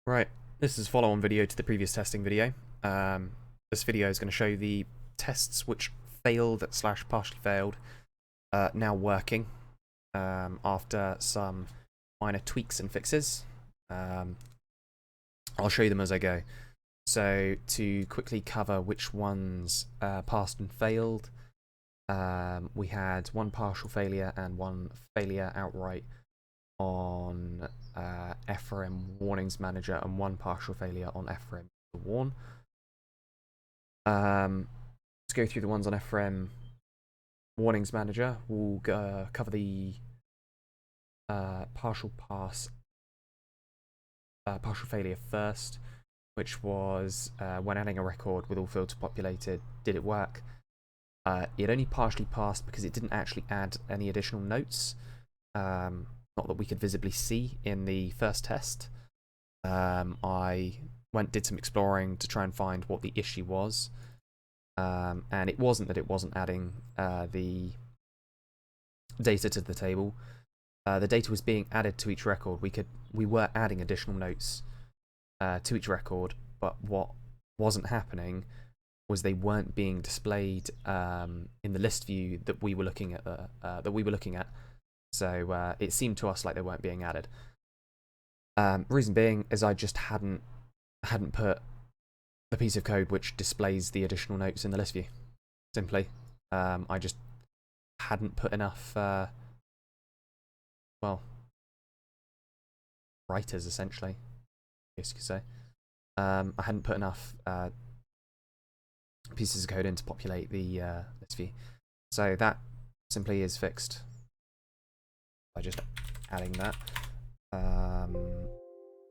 Right, this is a follow-on video to the previous testing video. This video is going to show the tests which failed slash partially failed now working after some minor tweaks and fixes. I'll show you them as I go. So to quickly cover which ones passed and failed, we had one partial failure and one failure outright on FRM Warnings Manager and one partial failure on FRM Warn. Let's go through the ones on FRM Warnings Manager. We'll cover the partial failure first, which was when adding a record with all fields populated, did it work? It only partially passed because it didn't actually add any additional notes. Not that we could visibly see in the first test. I did some exploring to try and find what the issue was, and it wasn't that it wasn't adding the data to the table. The data was being added to each record. We were adding additional notes to each record, but what wasn't happening was they weren't being displayed in the list view that we were looking at. So it seemed to us like they weren't being added. Reason being is I just hadn't put the piece of code which displays the additional notes in the list view. Simply, I just hadn't put enough, writers essentially, I guess you could say. I hadn't put enough pieces of code in to populate the list view. So that simply is fixed by just adding that.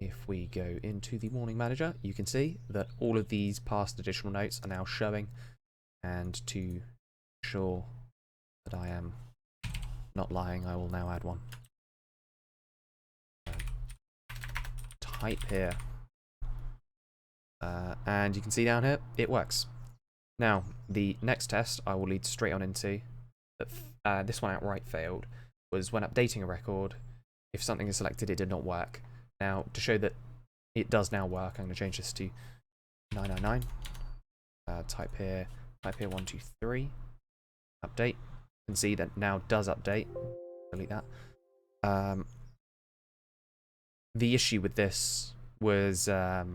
If we go into the Warning Manager, you can see that all of these past additional notes are now showing, and to ensure that I am not lying, I will now add one. Type here, and you can see down here it works. Now the next test I will lead straight on into, that this one outright failed, was when updating a record. If something is selected, it did not work. Now, to show that it does now work, I'm going to change this to 999. Type here 123. Update. You can see that now does update. Delete that. The issue with this was quite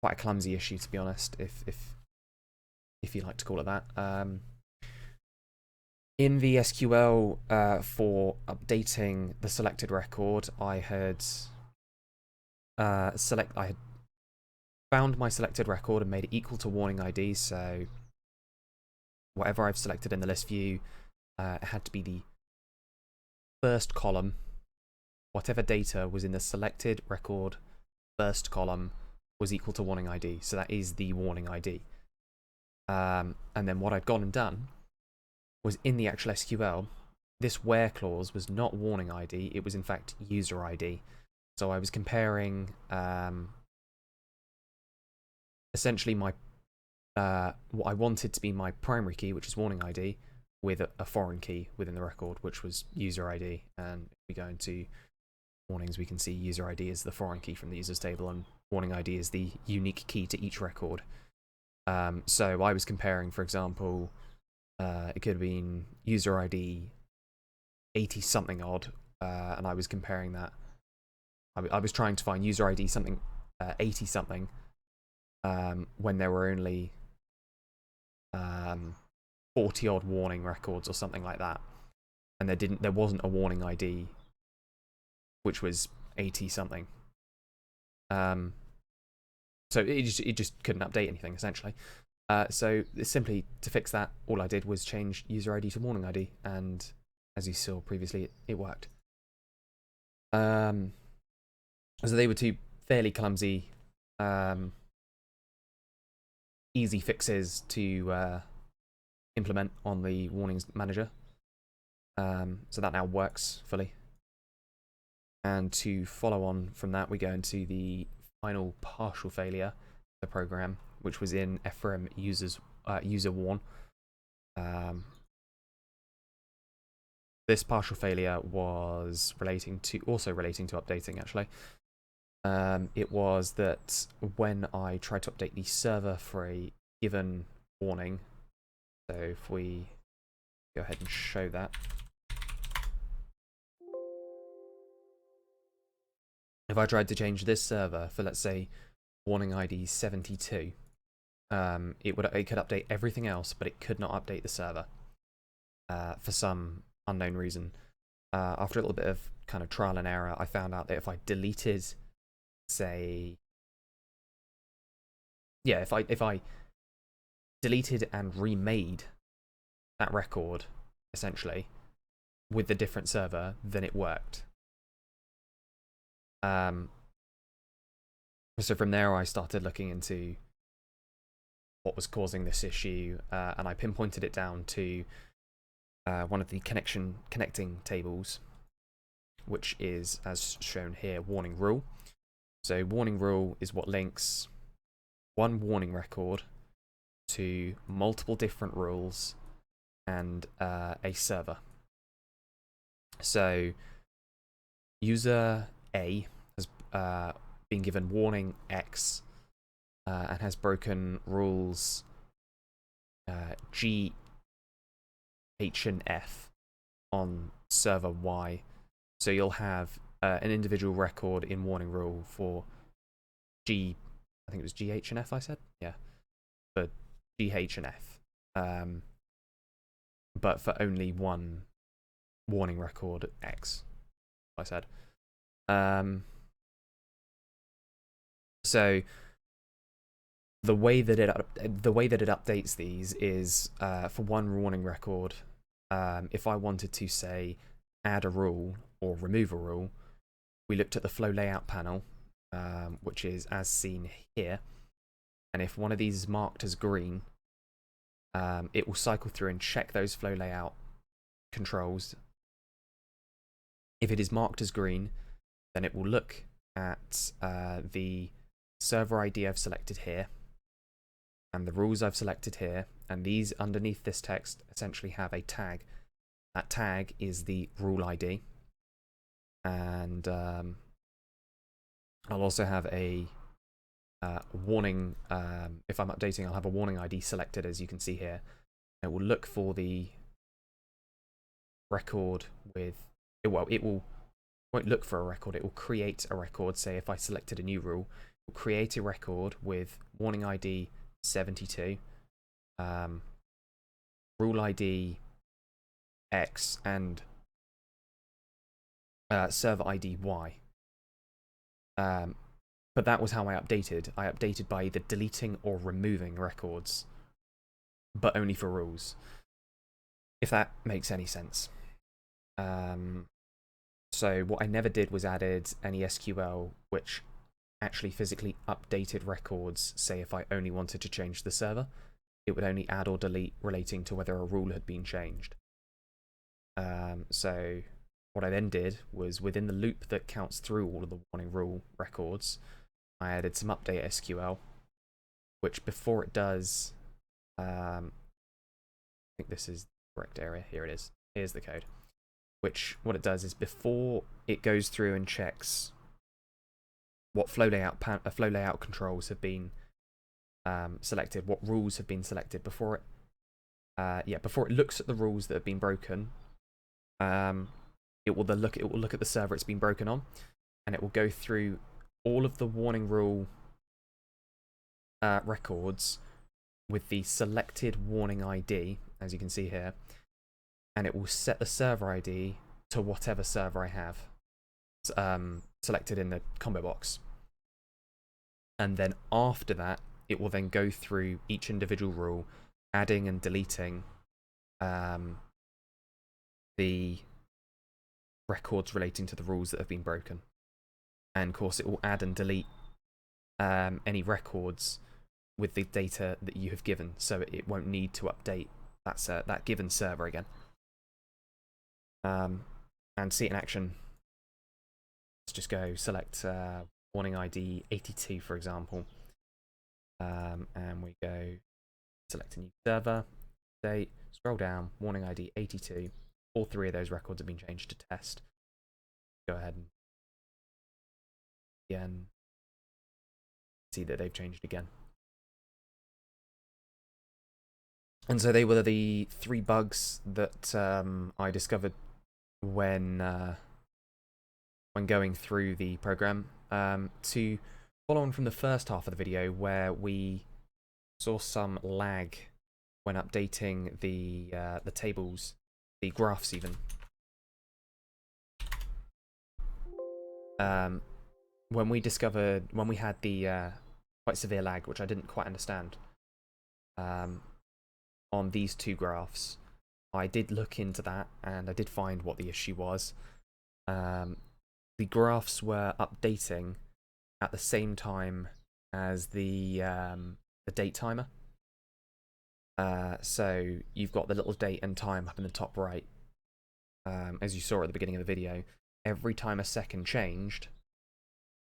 a clumsy issue, to be honest, if you like to call it that. In the SQL for updating the selected record, I had found my selected record and made it equal to warning ID. So whatever I've selected in the list view, it had to be the first column. Whatever data was in the selected record first column was equal to warning ID. So that is the warning ID. And then what I'd gone and done was, in the actual SQL, this where clause was not warning ID, it was in fact user ID. So I was comparing essentially my what I wanted to be my primary key, which is warning ID, with a foreign key within the record, which was user ID. And if we go into warnings, we can see user ID is the foreign key from the users table, and warning ID is the unique key to each record. So I was comparing, for example, it could have been user ID 80 something odd, and I was comparing that. I was trying to find user ID something 80 something when there were only 40 odd warning records or something like that, and there wasn't a warning ID which was 80 something. So it just couldn't update anything essentially. So simply to fix that, all I did was change user ID to warning ID, and as you saw previously, it worked. So they were two fairly clumsy, easy fixes to implement on the Warnings Manager. So that now works fully. And to follow on from that, we go into the final partial failure of the program, which was in FRM user warn. This partial failure was also relating to updating, actually. It was that when I tried to update the server for a given warning, so if we go ahead and show that, if I tried to change this server for, let's say, warning ID 72, it could update everything else, but it could not update the server for some unknown reason. After a little bit of kind of trial and error, I found out that if I deleted, say, yeah, if I deleted and remade that record, essentially, with the different server, then it worked. So from there, I started looking into what was causing this issue, and I pinpointed it down to one of the connecting tables, which is, as shown here, warning rule. So warning rule is what links one warning record to multiple different rules and a server. So user A has been given warning X and has broken rules G, H, and F on server Y. So you'll have an individual record in warning rule for G, I think it was G, H, and F I said? Yeah, for G, H, and F. But for only one warning record X, I said. So the way that it updates these is for one warning record. If I wanted to, say, add a rule or remove a rule, we looked at the flow layout panel, which is as seen here. And if one of these is marked as green, it will cycle through and check those flow layout controls. If it is marked as green, then it will look at the server ID I've selected here and the rules I've selected here, and these underneath this text essentially have a tag. That tag is the rule ID, and I'll also have a warning. If I'm updating, I'll have a warning ID selected, as you can see here. It will look for the record with, well, it won't look for a record, it will create a record. Say if I selected a new rule, it will create a record with warning ID 72, rule ID X, and server ID Y. But that was how I updated. I updated by either deleting or removing records, but only for rules, if that makes any sense. So what I never did was added any SQL which actually physically updated records. Say if I only wanted to change the server, it would only add or delete relating to whether a rule had been changed. So what I then did was, within the loop that counts through all of the warning rule records, I added some update SQL, which before it does, I think this is the correct area, here it is, here's the code, which what it does is, before it goes through and checks what flow layout controls have been selected, what rules have been selected, before it looks at the rules that have been broken, it will look at the server it's been broken on, and it will go through all of the warning rule records with the selected warning ID, as you can see here, and it will set the server ID to whatever server I have selected in the combo box. And then after that, it will then go through each individual rule, adding and deleting the records relating to the rules that have been broken. And of course, it will add and delete any records with the data that you have given, so it won't need to update that given server again. And see it in action. Let's just go select warning ID 82, for example, and we go select a new server, date, scroll down, warning ID 82. All three of those records have been changed to test. Go ahead and again see that they've changed again. And so they were the 3 bugs that I discovered when going through the program. To follow on from the first half of the video, where we saw some lag when updating the tables, the graphs even. When we had the quite severe lag, which I didn't quite understand, on these 2 graphs, I did look into that and I did find what the issue was. The graphs were updating at the same time as the date timer. So you've got the little date and time up in the top right. As you saw at the beginning of the video, every time a second changed,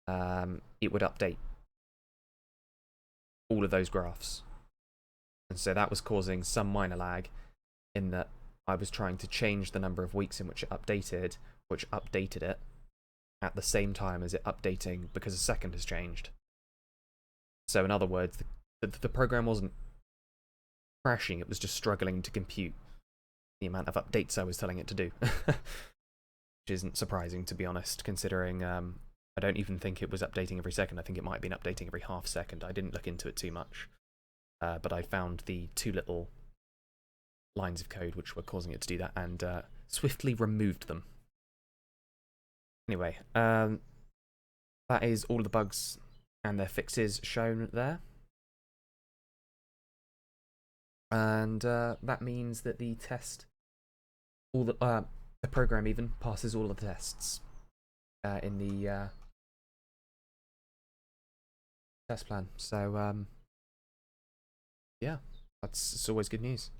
it would update all of those graphs. And so that was causing some minor lag, in that I was trying to change the number of weeks in which it updated, which updated it at the same time as it updating because a second has changed. So in other words, the program wasn't crashing, it was just struggling to compute the amount of updates I was telling it to do. Which isn't surprising, to be honest, considering I don't even think it was updating every second. I think it might have been updating every half second. I didn't look into it too much. But I found the 2 little lines of code which were causing it to do that, and swiftly removed them. Anyway, that is all of the bugs and their fixes shown there. And that means that the program even passes all of the tests in the test plan. So yeah, it's always good news.